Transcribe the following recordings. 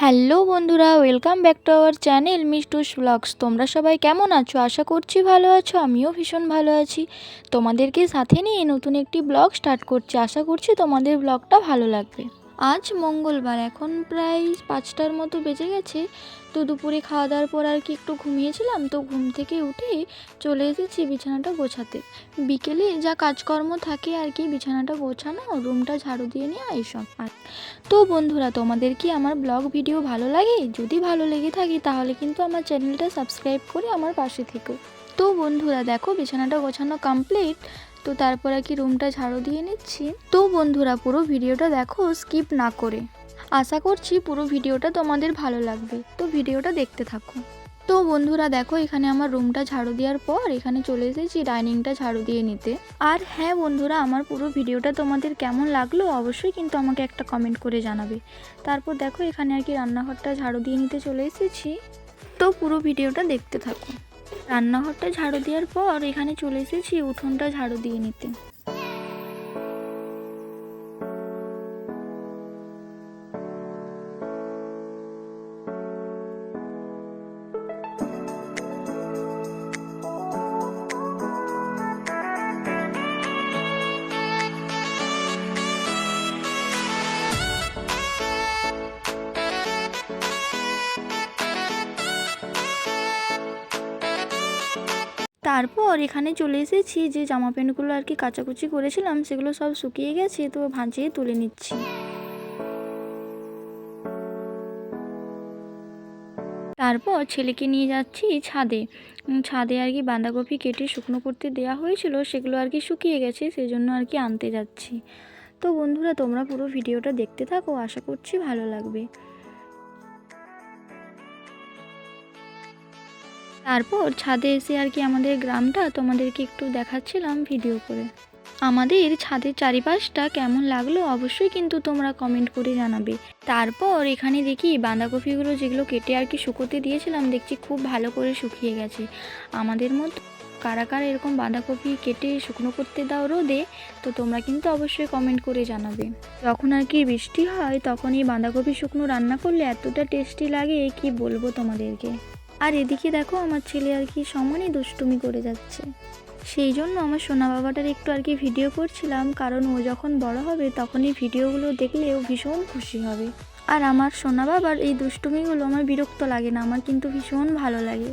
Hello বন্ধুরা, welcome back to our channel Mishtu's Vlogs. তোমরা সবাই কেমন আছো? আশা করছি ভালো আছো। আমিও ভীষণ ভালো আছি। তোমাদেরকে সাথে নিয়ে নতুন একটি ব্লগ স্টার্ট করছি। আশা করছি তোমাদের ব্লগটা ভালো লাগবে। আজ মঙ্গলবার, এখন প্রায় 5টার মতো বেজে গেছে। তো দুপুরে খাওয়া দাওয়ার পর আর কি একটু ঘুমিয়েছিলাম, তো ঘুম থেকে উঠে চলে এসেছি বিছানাটা গোছাতে। বিকেলে যা কাজকর্ম থাকে আর কি, বিছানাটা গোছানো, রুমটা ঝাড়ু দিয়ে নেওয়া, এইসব। তো বন্ধুরা, তোমাদের কি আমার ব্লগ ভিডিও ভালো লাগে? যদি ভালো লেগে থাকে তাহলে কিন্তু আমার চ্যানেলটা সাবস্ক্রাইব করে আমার পাশে থেকো। তো বন্ধুরা দেখো, বিছানাটা গোছানো কমপ্লিট। তো তারপর আর কি রুমটা ঝাড়ু দিয়ে নিচ্ছি। তো বন্ধুরা, পুরো ভিডিওটা দেখো স্কিপ না করে। আশা করছি পুরো ভিডিওটা তোমাদের ভালো লাগবে। তো ভিডিওটা দেখতে থাকো। তো বন্ধুরা দেখো, এখানে আমার রুমটা ঝাড়ু দেওয়ার পর এখানে চলে এসেছি ডাইনিংটা ঝাড়ু দিয়ে নিতে। আর হ্যাঁ বন্ধুরা, আমার পুরো ভিডিওটা তোমাদের কেমন লাগলো অবশ্যই কিন্তু আমাকে একটা কমেন্ট করে জানাবে। তারপর দেখো, এখানে আর কি রান্নাঘরটা ঝাড়ু দিয়ে নিতে চলে এসেছি। তো পুরো ভিডিওটা দেখতে থাকো। রান্নাঘরটা ঝাড়ু দেওয়ার পর এখানে চলে এসেছি উঠোনটা ঝাড়ু দিয়ে নিতে। তারপর এখানে চলে এসেছি, যে জামা প্যান্টগুলো আর কি কাচাকুচি করেছিলাম সেগুলো সব শুকিয়ে গেছে, তো ভাঁজিয়ে তুলে নিচ্ছি। তারপর ছেলেকে নিয়ে যাচ্ছি ছাদে। ছাদে আর কি বাঁধাকপি কেটে শুকনো করতে দেওয়া হয়েছিল, সেগুলো আর কি শুকিয়ে গেছে, সেই জন্য আর কি আনতে যাচ্ছি। তো বন্ধুরা, তোমরা পুরো ভিডিওটা দেখতে থাকো, আশা করছি ভালো লাগবে। তারপর ছাদে এসে আর কি আমাদের গ্রামটা তোমাদেরকে একটু দেখাচ্ছিলাম ভিডিও করে। আমাদের ছাদের চারিপাশটা কেমন লাগলো অবশ্যই কিন্তু তোমরা কমেন্ট করে জানাবে। তারপর এখানে দেখি বাঁধাকপিগুলো যেগুলো কেটে আর কি শুকোতে দিয়েছিলাম, দেখছি খুব ভালো করে শুকিয়ে গেছে। আমাদের মতো কারা কারা এরকম বাঁধাকপি কেটে শুকনো করতে দাও রোদে, তো তোমরা কিন্তু অবশ্যই কমেন্ট করে জানাবে। যখন আর কি বৃষ্টি হয় তখন এই বাঁধাকপি শুকনো রান্না করলে এতটা টেস্টি লাগে কি বলবো তোমাদেরকে। আর এদিকে দেখো, আমার ছেলে আর কি সমানই দুষ্টুমি করে যাচ্ছে। সেই জন্য আমার সোনা বাবাটার একটু আর কি ভিডিও করছিলাম, কারণ ও যখন বড় হবে তখন এই ভিডিওগুলো দেখলে ও ভীষণ খুশি হবে। আর আমার সোনা বাবার এই দুষ্টুমিগুলো আমার বিরক্ত লাগে না, আমার কিন্তু ভীষণ ভালো লাগে।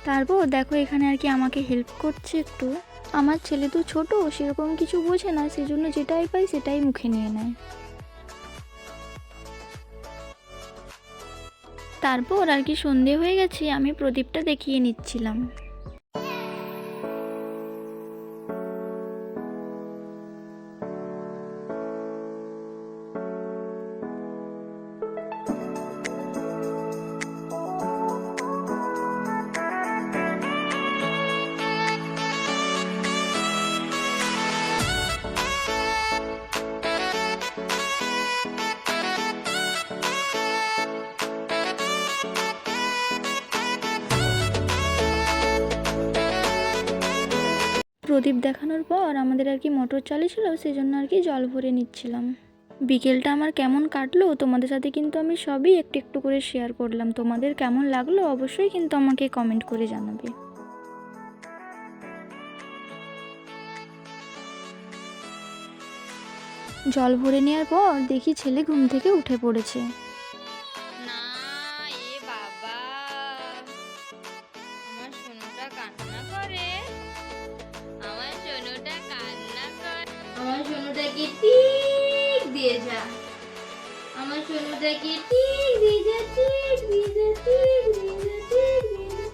তারপর দেখো, এখানে আর কি আমাকে হেল্প করছে একটু। আমার ছেলে তো ছোট, সেরকম কিছু বোঝে না, সেজন্য যেটাই পাই সেটাই মুখে নিয়ে নেয়। তারপর আর কি সন্ধে হয়ে গেছে, আমি প্রদীপটা দেখিয়ে নিচ্ছিলাম। প্রদীপ দেখানোর পর আমাদের আর কি মোটর চালু ছিল, সেই জন্য আর কি জল ভরে নিচ্ছিলাম। বিকেলটা আমার কেমন কাটলো তোমাদের সাথে কিন্তু আমি সবই একটু একটু করে শেয়ার করলাম। তোমাদের কেমন লাগলো অবশ্যই কিন্তু আমাকে কমেন্ট করে জানাবে। জল ভরে নেওয়ার পর দেখি ছেলে ঘুম থেকে উঠে পড়েছে। না, এ বাবা, আমার সোনুটা কান্না করে। আমার সোনুটা কান্না করে। আমার সোনুটাকে টিক দিয়ে যা। আমার সোনুটাকে টিক দিয়ে যা, টিক দিয়ে যা, টিক দিয়ে যা, টিক দিয়ে যা।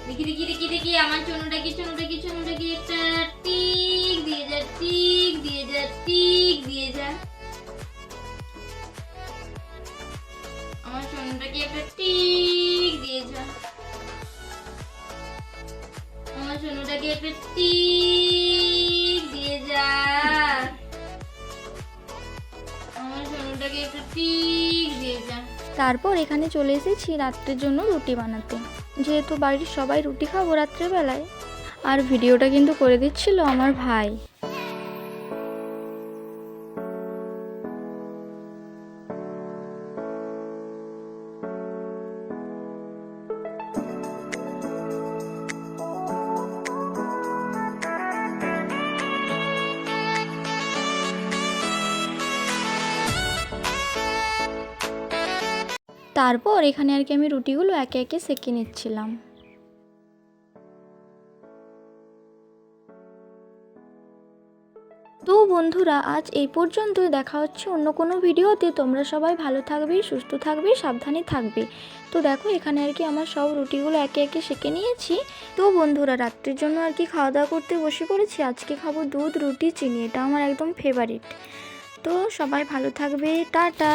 দেখি দেখি দেখি দেখি আমার সোনুটাকে একটা টিক দিয়ে যা, টিক দিয়ে যা, টিক দিয়ে যা। আমার সোনুটাকে একটা টিক দিয়ে যা। আমার সোনুটাকে একটা টিক দিয়ে যা। আমার সোনুটাকে একটা টিক দিয়ে যা। তারপর এখানে চলে এসেছি রাত্রের জন্য রুটি বানাতে, যেহেতু বাড়ির সবাই রুটি খাবো রাত্রেবেলায়। আর ভিডিওটা কিন্তু করে দিচ্ছিল আমার ভাই। তারপর এখানে আর কি আমি রুটিগুলো একে একে সেঁকে নিচ্ছিলাম। তো বন্ধুরা আজ এই পর্যন্তই, দেখা হচ্ছে অন্য কোনো ভিডিওতে। তোমরা সবাই ভালো থাকবে, সুস্থ থাকবে, সাবধানে থাকবে। তো দেখো এখানে আর কি আমার সব রুটিগুলো একে একে সেঁকে নিয়েছি। তো বন্ধুরা রাত্রির জন্য আর কি খাওয়া দাওয়া করতে বসে পড়েছি। আজকে খাবো দুধ রুটি চিনি, এটা আমার একদম ফেভারিট। তো সবাই ভালো থাকবে, টাটা।